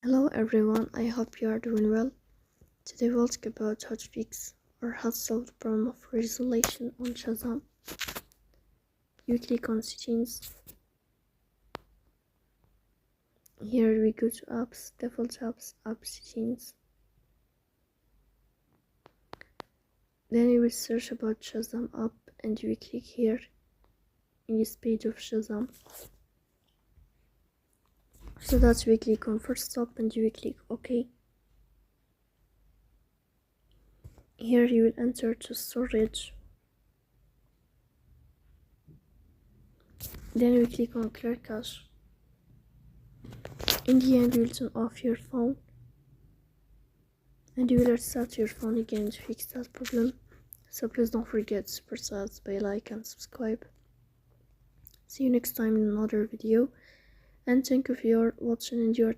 Hello everyone, I hope you are doing well. Today we'll talk about how to fix or how to solve the problem of resolution on Shazam. You click on settings. Here we go to apps, default apps, app settings. Then you will search about Shazam app and you will click here in this page of Shazam. So that we click on first stop and you will click OK. Here you will enter to storage. Then you click on clear cache. In the end you will turn off your phone and you will restart your phone again to fix that problem. So please don't forget to press the like and subscribe. See you next time in another video, and thank you for watching and your